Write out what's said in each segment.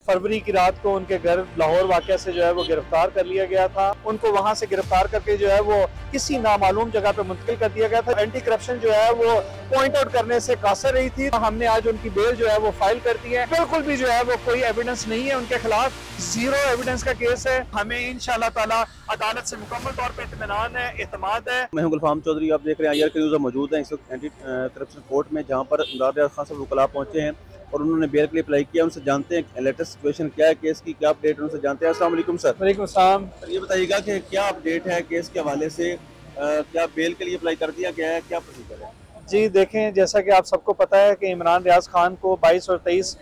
फरवरी की रात को उनके घर लाहौर वाक़या से जो है वो गिरफ्तार कर लिया गया था। उनको वहां से गिरफ्तार करके जो है वो किसी नामालूम जगह पे मुंतकिल कर दिया गया था। एंटी करप्शन जो है वो पॉइंट आउट करने से कासर रही थी। हमने आज उनकी बेल जो है वो फाइल कर दी है। बिल्कुल भी जो है वो कोई एविडेंस नहीं है उनके खिलाफ, जीरो एविडेंस का केस है। हमें इंशाअल्लाह ताला अदालत से मुकम्मल तौर पर इत्मीनान है, एतमाद है। मैं हूं गुलफाम चौधरी, आप देख रहे हैं IRK न्यूज़। मौजूद हैं इस वक्त एंटी करप्शन कोर्ट में, जहां पर इमरान रियाज खान साहब वकला पहुंचे हैं और उन्होंने बेल के लिए अप्लाई किया। उनसे जानते हैं लेटेस्ट सिचुएशन क्या है, केस की क्या अपडेट, उनसे जानते हैं। अस्सलाम वालेकुम सर। वालेकुम सलाम। सर ये बताइएगा कि क्या अपडेट है केस के हवाले से, क्या बेल के लिए अप्लाई कर दिया गया है, क्या प्रोसीजर है? जी देखें, जैसा कि आप सबको पता है कि इमरान रियाज खान को 22 और 23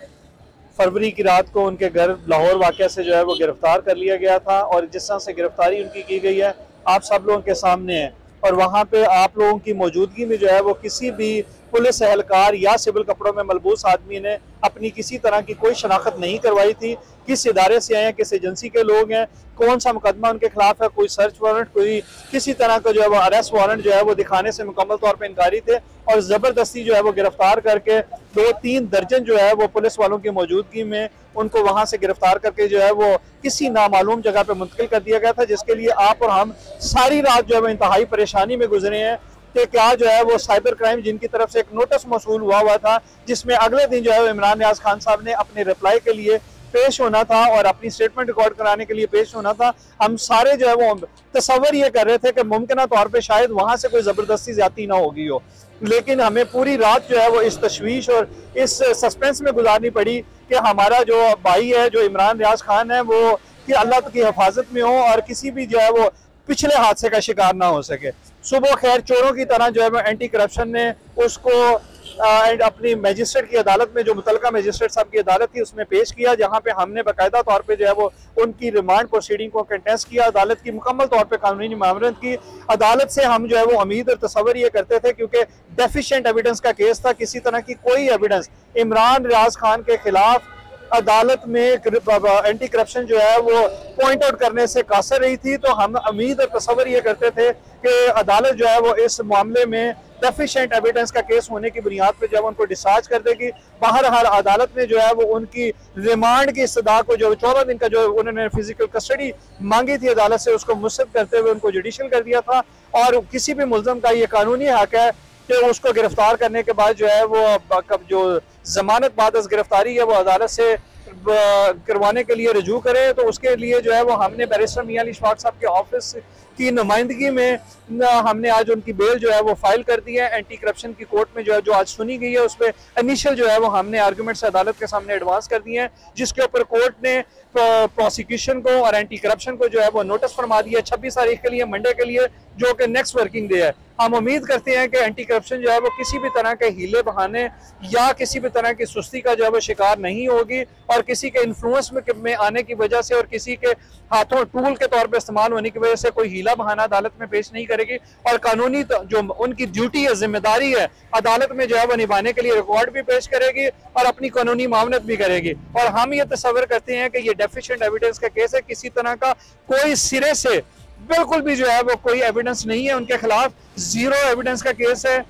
फरवरी की रात को उनके घर लाहौर वाक़या से जो है वो गिरफ्तार कर लिया गया था। और जिस तरह से गिरफ्तारी उनकी की गई है आप सब लोगों के सामने है। और वहाँ पे आप लोगों की मौजूदगी में जो है वो किसी भी पुलिस एहलकार या सिविल कपड़ों में मलबूस आदमी ने अपनी किसी तरह की कोई शनाख्त नहीं करवाई थी। किस इदारे से आए हैं, किस एजेंसी के लोग हैं, कौन सा मुकदमा उनके खिलाफ है, कोई सर्च वारंट, कोई किसी तरह का जो है वो अरेस्ट वारंट जो है वो दिखाने से मुकम्मल तौर पर इनकारी थे। और ज़बरदस्ती जो है वो गिरफ्तार करके 2-3 दर्जन जो है वो पुलिस वालों की मौजूदगी में उनको वहाँ से गिरफ्तार करके जो है वो किसी नामालूम जगह पे मुंतकिल कर दिया गया था, जिसके लिए आप और हम सारी रात जो है वो इंतहाई परेशानी में गुजरे हैं कि क्या जो है वो साइबर क्राइम जिनकी तरफ से एक नोटिस मौसूल हुआ था, जिसमें अगले दिन जो है इमरान रियाज खान साहब ने अपने रिप्लाई के लिए पेश होना था और अपनी स्टेटमेंट रिकॉर्ड कराने के लिए पेश होना था। हम सारे जो है वो तसव्वुर ये कर रहे थे कि मुमकिन तौर पे शायद वहाँ से कोई ज़बरदस्ती ज्यादती ना होगी हो, लेकिन हमें पूरी रात जो है वो इस तशवीश और इस सस्पेंस में गुजारनी पड़ी कि हमारा जो भाई है, जो इमरान रियाज खान है, वो कि अल्लाह की हिफाजत में हो और किसी भी जो है वो पिछले हादसे का शिकार ना हो सके। सुबह खैर चोरों की तरह जो है वो एंटी करप्शन ने उसको अपनी मजिस्ट्रेट की अदालत में, जो मुतलका मजिस्ट्रेट साहब की अदालत थी, उसमें पेश किया, जहां पे हमने बाकायदा तौर पे जो है वो उनकी रिमांड प्रोसीडिंग को कंटेस्ट किया। अदालत की मुकम्मल तौर पे कानूनी मामलत की। अदालत से हम जो है वो उम्मीद और तसव्वुर ये करते थे, क्योंकि डेफिशिएंट एविडेंस का केस था, किसी तरह की कोई एविडेंस इमरान रियाज खान के खिलाफ अदालत में एंटी करप्शन जो है वो पॉइंट आउट करने से कासर रही थी। तो हम उम्मीद और तसव्वुर ये करते थे कि अदालत जो है वो इस मामले में डेफिशिएंट एविडेंस का केस होने की बुनियाद पर जब उनको डिस्चार्ज कर देगी। बहरहाल अदालत ने जो है वो उनकी रिमांड की इस्तदा को, जो 14 दिन का जो उन्होंने फिजिकल कस्टडी मांगी थी अदालत से, उसको मुस्तरद करते हुए उनको जुडिशियल कर दिया था। और किसी भी मुल्ज़म का ये कानूनी हक है कि उसको गिरफ्तार करने के बाद जो है वो जो जमानत बाद गिरफ्तारी है वो अदालत से करवाने के लिए रजू करे। तो उसके लिए जो है वो हमने बैरिस्टर मियां अली इशफाक साहब के ऑफिस की नुमाइंदगी में हमने आज उनकी बेल जो है वो फाइल कर दी है। एंटी करप्शन की कोर्ट में जो आज सुनी गई है उस पर इनिशियल जो है वो हमने आर्गूमेंट्स अदालत के सामने एडवांस कर दिए हैं, जिसके ऊपर कोर्ट ने प्रोसिक्यूशन को और एंटी करप्शन को जो है वो नोटिस फरमा दिया 26 तारीख के लिए, मंडे के लिए, जो कि नेक्स्ट वर्किंग डे है। हम उम्मीद करते हैं कि एंटी करप्शन जो है वो किसी भी तरह के हीले बहाने या किसी भी तरह की सुस्ती का जो है वो शिकार नहीं होगी और किसी के इन्फ्लुएंस में आने की वजह से और किसी के हाथों टूल के तौर पर इस्तेमाल होने की वजह से कोई हीला बहाना अदालत में पेश नहीं करेगी। और कानूनी जो उनकी ड्यूटी है, जिम्मेदारी है, अदालत में जो है वो निभाने के लिए रिकॉर्ड भी पेश करेगी और अपनी कानूनी मामलत भी करेगी। और हम ये तस्वर करते हैं कि ये डेफिशिएंट एविडेंस का केस है, किसी तरह का कोई सिरे से बिल्कुल भी जो है वो कोई एविडेंस नहीं है उनके खिलाफ, जीरो एविडेंस का केस है।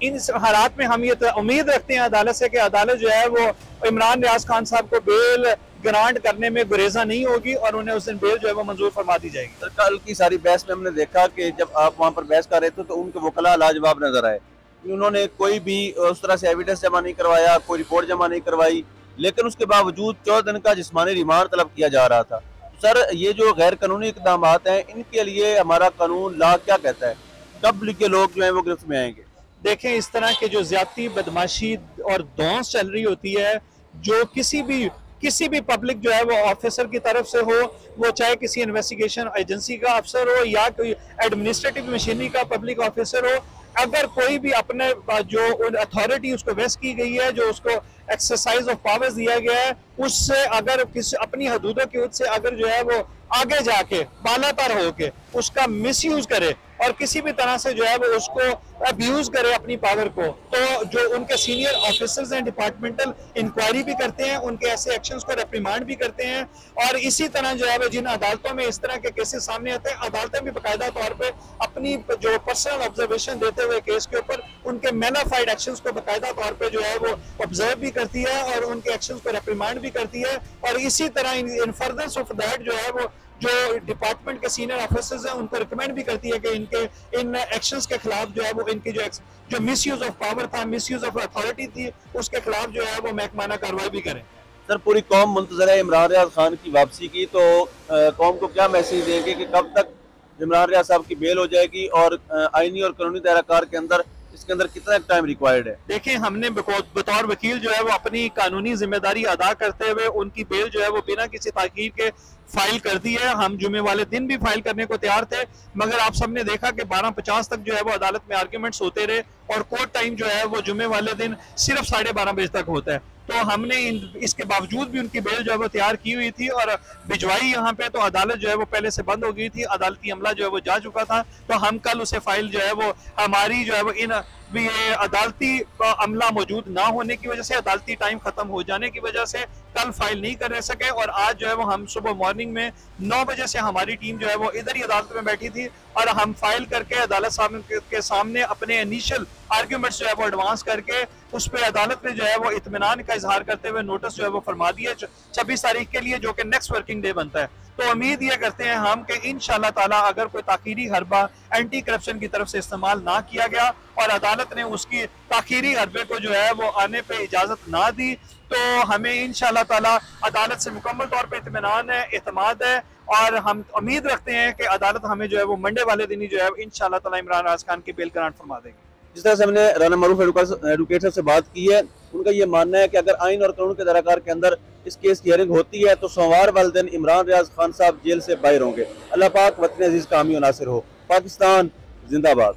इन हालात में हम ये उम्मीद रखते हैं अदालत से कि अदालत जो है वो इमरान रियाज खान साहब को बेल ग्रांट करने में गुरेजा नहीं होगी और उन्हें उस दिन बेल जो है वो मंजूर फरमा दी जाएगी। सर कल की सारी बहस में हमने देखा कि जब आप वहाँ पर बहस कर रहे थे तो उनके वकला लाजवाब नजर आए। उन्होंने कोई भी उस तरह से एविडेंस जमा नहीं करवाया, कोई रिपोर्ट जमा नहीं करवाई, लेकिन उसके बावजूद 14 दिन का जिस्मानी रिमांड तलब किया जा रहा था। सर ये जो गैर कानूनी इकदाम हैं, इनके लिए हमारा कानून ला क्या कहता है? कब के लोग जो है वो गिरफ्त में आएंगे? देखें, इस तरह के जो ज्यादती, बदमाशी और दौंस चल रही होती है, जो किसी भी पब्लिक जो है वो ऑफिसर की तरफ से हो, वो चाहे किसी इन्वेस्टिगेशन एजेंसी का अफसर हो या कोई एडमिनिस्ट्रेटिव मशीनरी का पब्लिक ऑफिसर हो, अगर कोई भी अपने जो अथॉरिटी उसको वेस्ट की गई है, जो उसको एक्सरसाइज ऑफ पावर्स दिया गया है, उससे अगर किसी अपनी हदूदों की से अगर जो है वो आगे जाके बालातर होके उसका मिसयूज करे और किसी भी तरह से जो है वो उसको अब्यूज करे अपनी पावर को, तो जो उनके सीनियर ऑफिसर्स हैं डिपार्टमेंटल इंक्वायरी भी करते हैं, उनके ऐसे एक्शंस को रिप्रिमांड भी करते हैं। और इसी तरह जो है वो जिन अदालतों में इस तरह के केसेस सामने आते हैं, अदालतें भी बाकायदा तौर पर अपनी जो पर्सनल ऑब्जर्वेशन देते हुए केस के ऊपर उनके मैनाफाइड एक्शंस को बाकायदा तौर पे जो है वो ऑब्जर्व भी करती है और उनके एक्शंस को रिप्रिमांड भी करती है। और इसी तरह इन फर्दर्स ऑफ दैट जो है वो जो डिपार्टमेंट के सीनियर ऑफिसर्स हैं उनको रिकमेंड भी करती है कि इनके इन एक्शंस के खिलाफ जो है वो इनकी जो मिसयूज ऑफ पावर था, मिसयूज ऑफ अथॉरिटी थी, उसके खिलाफ जो है वो महकमाना कार्रवाई भी करें। सर, पूरी कौम मुंतज़र है इमरान रियाज खान की वापसी की, तो कौम को क्या मैसेज देंगे कि कब तक इमरान रियाज साहब की बेल हो जाएगी और आईनी और कानूनी दायराकार के अंदर इसके अंदर कितना टाइम रिक्वायर्ड है? देखिए, हमने बतौर वकील जो है वो अपनी कानूनी जिम्मेदारी अदा करते हुए उनकी बेल जो है वो बिना किसी ताकीर के फाइल कर दी है। हम जुमे वाले दिन भी फाइल करने को तैयार थे, मगर आप सबने देखा कि 12:50 तक जो है वो अदालत में आर्ग्यूमेंट्स होते रहे और कोर्ट टाइम जो है वो जुमे वाले दिन सिर्फ 12:30 बजे तक होता है। तो हमने इसके बावजूद भी उनकी बेल जो है वो तैयार की हुई थी और भिजवाई यहाँ पे, तो अदालत जो है वो पहले से बंद हो गई थी, अदालती अमला जो है वो जा चुका था। तो हम कल उसे फाइल जो है वो हमारी जो है वो इन भी ये अदालती अमला मौजूद ना होने की वजह से, अदालती टाइम खत्म हो जाने की वजह से कल फाइल नहीं कर सके। और आज जो है वो हम सुबह मॉर्निंग में 9 बजे से हमारी टीम जो है वो इधर ही अदालत में बैठी थी और हम फाइल करके अदालत साहब के सामने अपने इनिशियल आर्ग्यूमेंट्स जो है वो एडवांस करके उस पर अदालत ने जो है वो इत्मीनान का इजहार करते हुए नोटिस जो है वो फरमा दिया 26 तारीख के लिए, जो कि नेक्स्ट वर्किंग डे बनता है। तो उम्मीद ये करते हैं हम कि इंशाल्लाह ताला अगर कोई ताखीरी हरबा एंटी करप्शन की तरफ से इस्तेमाल ना किया गया और अदालत ने उसकी ताखीरी हरबे को जो है वो आने पे इजाजत ना दी, तो हमें इंशाल्लाह ताला अदालत से मुकम्मल तौर पे इत्मीनान है, एतमाद है और हम उम्मीद रखते हैं कि अदालत हमें जो है वो मंडे वाले दिन ही जो है इंशाल्लाह ताला इमरान रियाज खान की बेल ग्रांट फरमा देगी। जिस तरह से हमने राना मरूफ एडवोकेट से बात की है, उनका ये मानना है कि अगर आइन और कानून के दायराकार के अंदर इस केस की हियरिंग होती है तो सोमवार वाले दिन इमरान रियाज खान साहब जेल से बाहर होंगे। अल्लाह पाक वतन अजीज का हामी और नासिर हो। पाकिस्तान जिंदाबाद।